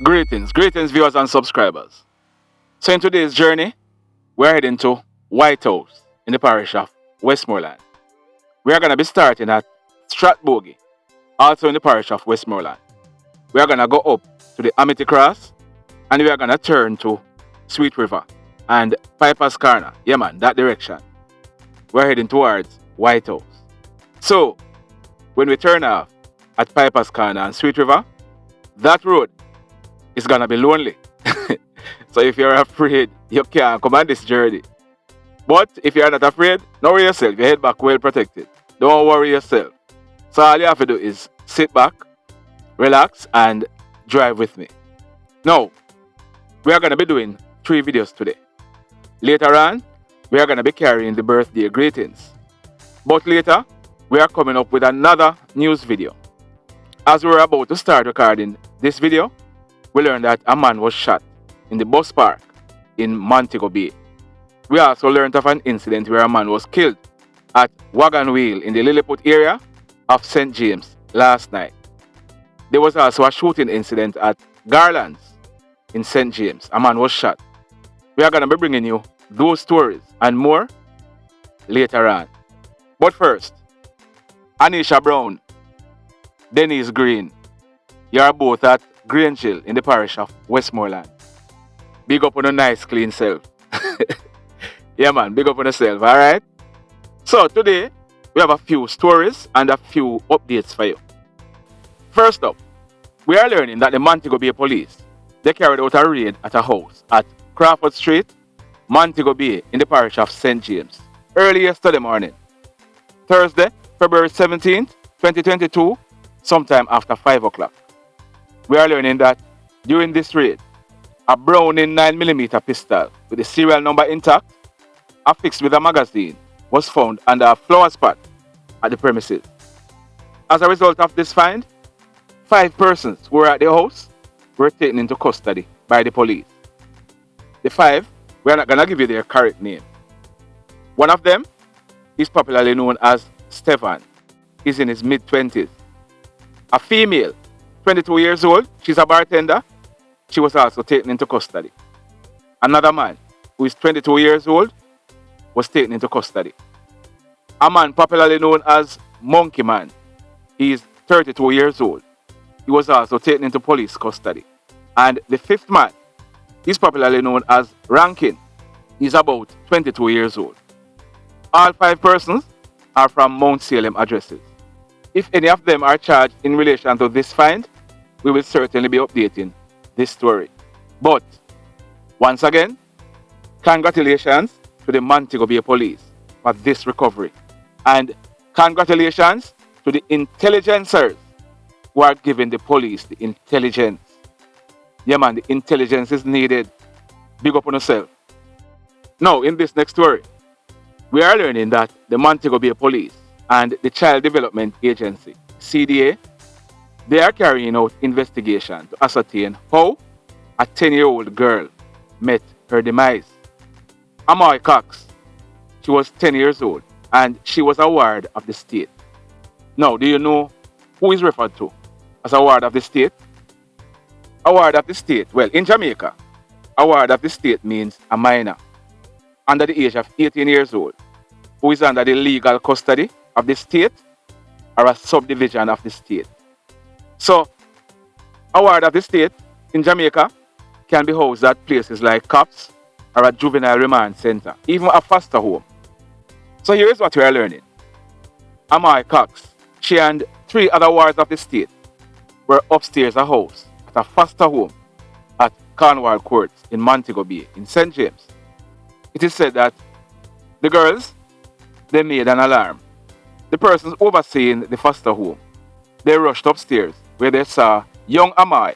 Greetings viewers and subscribers. So in today's journey, we're heading to White House in the parish of Westmoreland. We are going to be starting at Stratbogie, also in the parish of Westmoreland. We are going to go up to the Amity Cross and we are going to turn to Sweet River and Piper's Corner. Yeah man, that direction. We're heading towards White House. So when we turn off at Piper's Corner and Sweet River, that road is gonna be lonely. So if you're afraid, you can't come on this journey. But if you're not afraid, don't worry yourself. You head back well protected. Don't worry yourself. So all you have to do is sit back, relax, and drive with me. Now, we are gonna be doing 3 videos today. Later on, we are gonna be carrying the birthday greetings. But later, we are coming up with another news video. As we were about to start recording this video, we learned that a man was shot in the bus park in Montego Bay. We also learned of an incident where a man was killed at Wagon Wheel in the Lilliput area of St. James last night. There was also a shooting incident at Garland's in St. James. A man was shot. We are going to be bringing you those stories and more later on. But first, Anisha Brown, Denise Green, you are both at Grangeville in the parish of Westmoreland. Big up on a nice clean self. Yeah man, big up on yourself, alright? So today, we have a few stories and a few updates for you. First up, we are learning that the Montego Bay police, they carried out a raid at a house at Crawford Street, Montego Bay in the parish of St. James early yesterday morning. Thursday, February 17th, 2022, sometime after 5 o'clock. We are learning that during this raid, a Browning 9mm pistol with the serial number intact, affixed with a magazine, was found under a flower spot at the premises. As a result of this find, 5 persons who were at the house were taken into custody by the police. The 5, we are not going to give you their correct name. One of them is popularly known as Stefan. He's in his mid-20s. A female, 22 years old, she's a bartender. She was also taken into custody. Another man, who is 22 years old, was taken into custody. A man popularly known as Monkey Man. He is 32 years old. He was also taken into police custody. And the 5th man is popularly known as Rankin. He's about 22 years old. All 5 persons are from Mount Salem addresses. If any of them are charged in relation to this find, we will certainly be updating this story. But, once again, congratulations to the Montego Bay police for this recovery. And congratulations to the intelligencers who are giving the police the intelligence. Yeah man, the intelligence is needed. Big up on yourself. Now, in this next story, we are learning that the Montego Bay police and the Child Development Agency, CDA, they are carrying out investigation to ascertain how a 10-year-old girl met her demise. Amoy Cox, she was 10 years old and she was a ward of the state. Now, do you know who is referred to as a ward of the state? A ward of the state, well, in Jamaica, a ward of the state means a minor under the age of 18 years old who is under the legal custody of the state or a subdivision of the state. So, a ward of the state in Jamaica can be housed at places like COPS or a juvenile remand center, even a foster home. So here is what we are learning. Amoy Cox, she and 3 other wards of the state were upstairs a house at a foster home at Cornwall Courts in Montego Bay in St. James. It is said that the girls, they made an alarm. The persons overseeing the foster home, they rushed upstairs where they saw young Amoy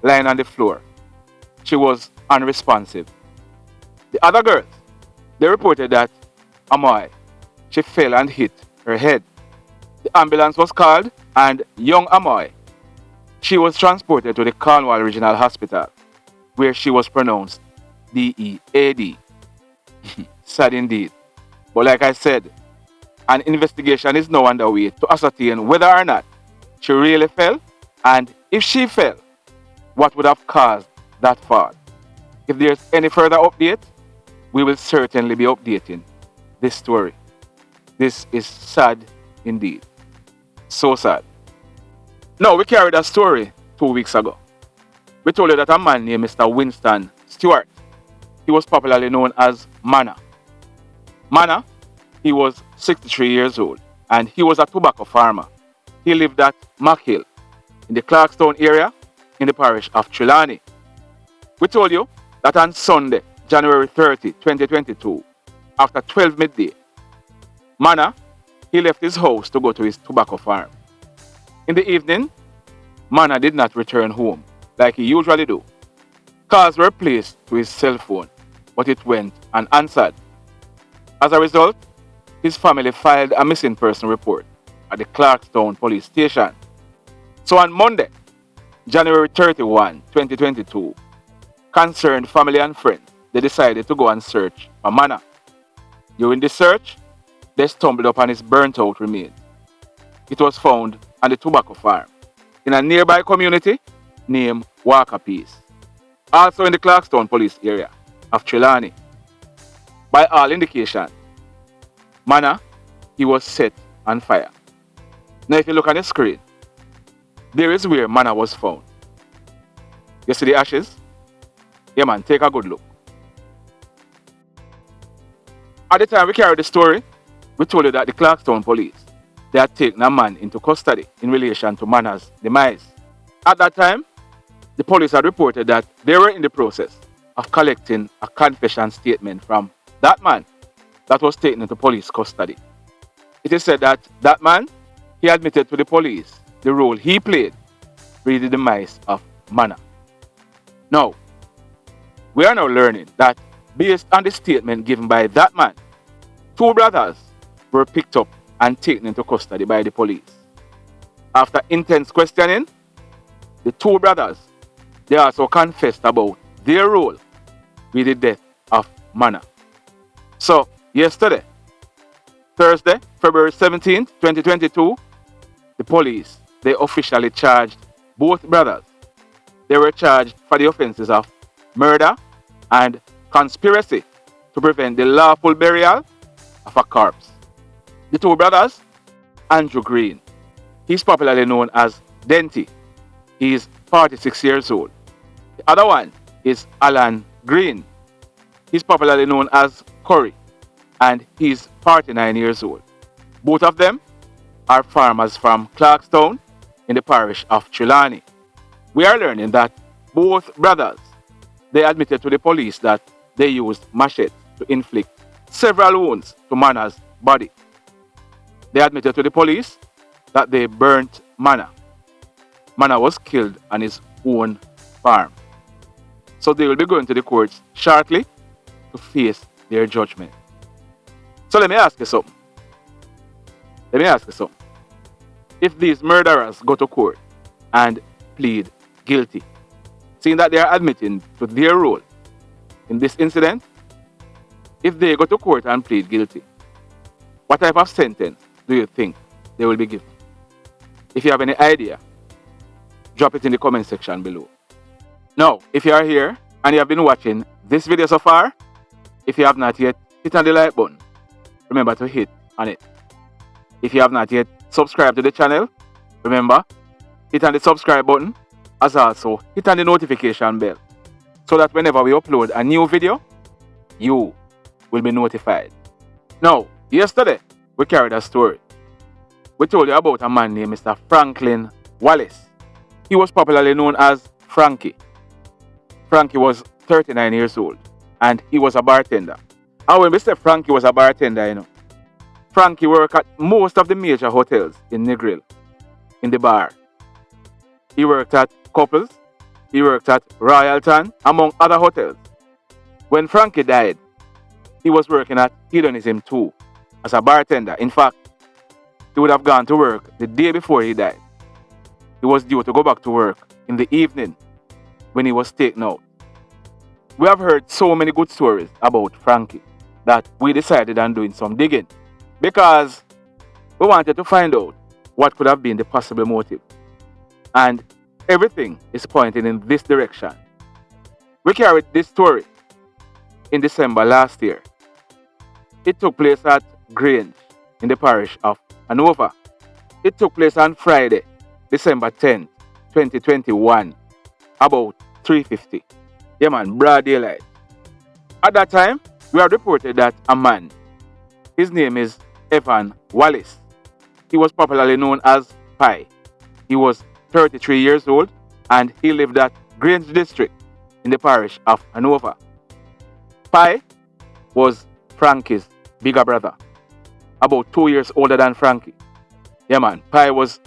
lying on the floor. She was unresponsive. The other girls, they reported that Amoy, she fell and hit her head. The ambulance was called and young Amoy, she was transported to the Cornwall Regional Hospital where she was pronounced DEAD. Sad indeed. But like I said, an investigation is now underway to ascertain whether or not she really fell, and if she fell, what would have caused that fall. If there's any further update, we will certainly be updating this story. This is sad indeed. So sad. Now, we carried a story 2 weeks ago. We told you that a man named Mr. Winston Stewart, he was popularly known as Manna. Manna, he was 63 years old and he was a tobacco farmer. He lived at MacHill in the Clarkstown area in the parish of Trelawny. We told you that on Sunday, January 30, 2022, after 12 midday, Manna, he left his house to go to his tobacco farm. In the evening, Manna did not return home like he usually do. Calls were placed to his cell phone, but it went unanswered. As a result, his family filed a missing person report at the Clarkstown police station. So on Monday, January 31, 2022, concerned family and friends, they decided to go and search for Manna. During the search, they stumbled upon his burnt-out remains. It was found on the tobacco farm in a nearby community named Walker Peace, also in the Clarkstown police area of Trelawny. By all indications, Manna, he was set on fire. Now if you look on the screen, there is where Manna was found. You see the ashes? Yeah man, take a good look. At the time we carried the story, we told you that the Clarkstown police, they had taken a man into custody in relation to Manna's demise. At that time, the police had reported that they were in the process of collecting a confession statement from that man that was taken into police custody. It is said that that man, he admitted to the police the role he played in the demise of Manna. Now, we are now learning that based on the statement given by that man, 2 brothers were picked up and taken into custody by the police. After intense questioning, the 2 brothers, they also confessed about their role with the death of Manna. So, yesterday, Thursday, February 17, 2022, the police, they officially charged both brothers. They were charged for the offenses of murder and conspiracy to prevent the lawful burial of a corpse. The 2 brothers, Andrew Green, he's popularly known as Denty. He is 46 years old. The other one is Allan Green. He's popularly known as Currie, and he's 49 years old. Both of them are farmers from Clarkstown in the parish of Trelawny. We are learning that both brothers, they admitted to the police that they used machetes to inflict several wounds to Manna's body. They admitted to the police that they burnt Manna. Manna was killed on his own farm. So they will be going to the courts shortly to face their judgment. So let me ask you something. If these murderers go to court and plead guilty, seeing that they are admitting to their role in this incident, if they go to court and plead guilty, what type of sentence do you think they will be given? If you have any idea, drop it in the comment section below. Now, if you are here and you have been watching this video so far, if you have not yet hit on the like button, remember to hit on it. If you have not yet subscribed to the channel, remember, hit on the subscribe button, as also hit on the notification bell, so that whenever we upload a new video, you will be notified. Now, yesterday, we carried a story. We told you about a man named Mr. Franklyn Wallace. He was popularly known as Frankie. Frankie was 39 years old and he was a bartender. And when we say Frankie was a bartender, Frankie worked at most of the major hotels in Negril, in the bar. He worked at Couples, he worked at Royalton, among other hotels. When Frankie died, he was working at Hedonism too, as a bartender. In fact, he would have gone to work the day before he died. He was due to go back to work in the evening when he was taken out. We have heard so many good stories about Frankie that we decided on doing some digging because we wanted to find out what could have been the possible motive. And Everything is pointing in this direction. We carried this story in December last year. It took place at Grange in the parish of Hanover. It took place on Friday, December 10th, 2021, about 3:50. Yeah man, broad daylight. At that time, we had reported that a man, his name is Evon Wallace. He was popularly known as Pi. He was 33 years old and he lived at Grange District in the parish of Hanover. Pi was Frankie's bigger brother, about 2 years older than Frankie. Yeah man, Pi was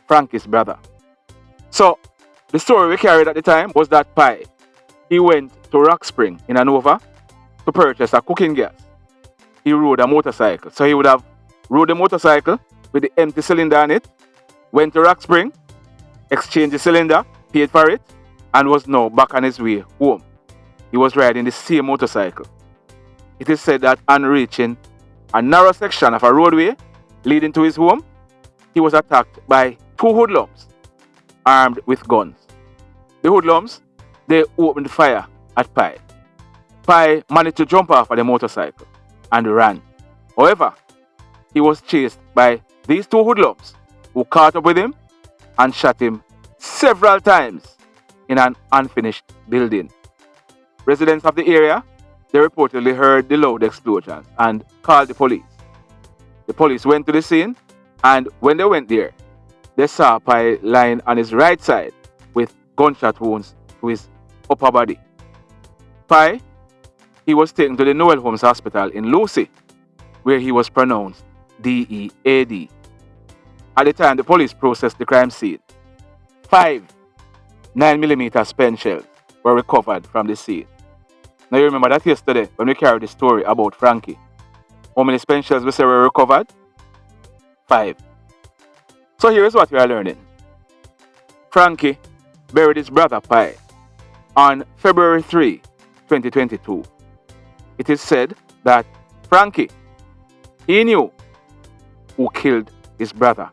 Frankie's brother. So, the story we carried at the time was that Pi, he went to Rock Spring in Hanover to purchase a cooking gas. He rode a motorcycle. So he would have rode the motorcycle with the empty cylinder on it, went to Rock Spring, exchanged the cylinder, paid for it, and was now back on his way home. He was riding the same motorcycle. It is said that on reaching a narrow section of a roadway leading to his home, he was attacked by two hoodlums armed with guns. The hoodlums, they opened fire at Pi. Pi managed to jump off of the motorcycle and ran. However, he was chased by these two hoodlums who caught up with him and shot him several times in an unfinished building. Residents of the area, they reportedly heard the loud explosions and called the police. The police went to the scene, and when they went there, they saw Pi lying on his right side with gunshot wounds to his upper body. Pi, he was taken to the Noel Holmes Hospital in Lucy, where he was pronounced DEAD. At the time the police processed the crime scene, 5 9mm spent shells were recovered from the scene. Now you remember that yesterday when we carried the story about Frankie, how many spent shells we say were recovered? 5. So here is what we are learning. Frankie buried his brother Pi on February 3, 2022. It is said that Frankie, he knew who killed his brother.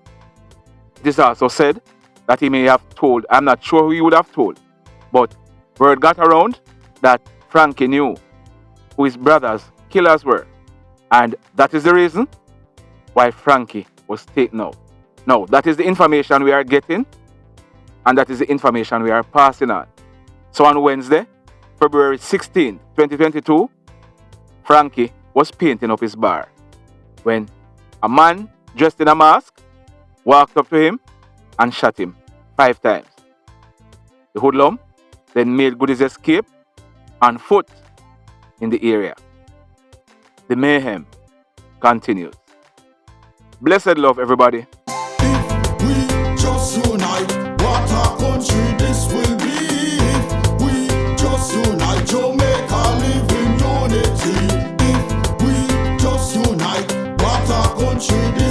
It is also said that he may have told, I'm not sure who he would have told, but word got around that Frankie knew who his brother's killers were. And that is the reason why Frankie was taken out. Now, that is the information we are getting, and that is the information we are passing on. So on Wednesday, February 16, 2022, Frankie was painting up his bar when a man dressed in a mask walked up to him and shot him 5 times. The hoodlum then made good his escape on foot in the area. The mayhem continues. Blessed love, everybody. If we just unite, what a country this will be. If we just unite, Jamaica live in unity. If we just unite, what a country this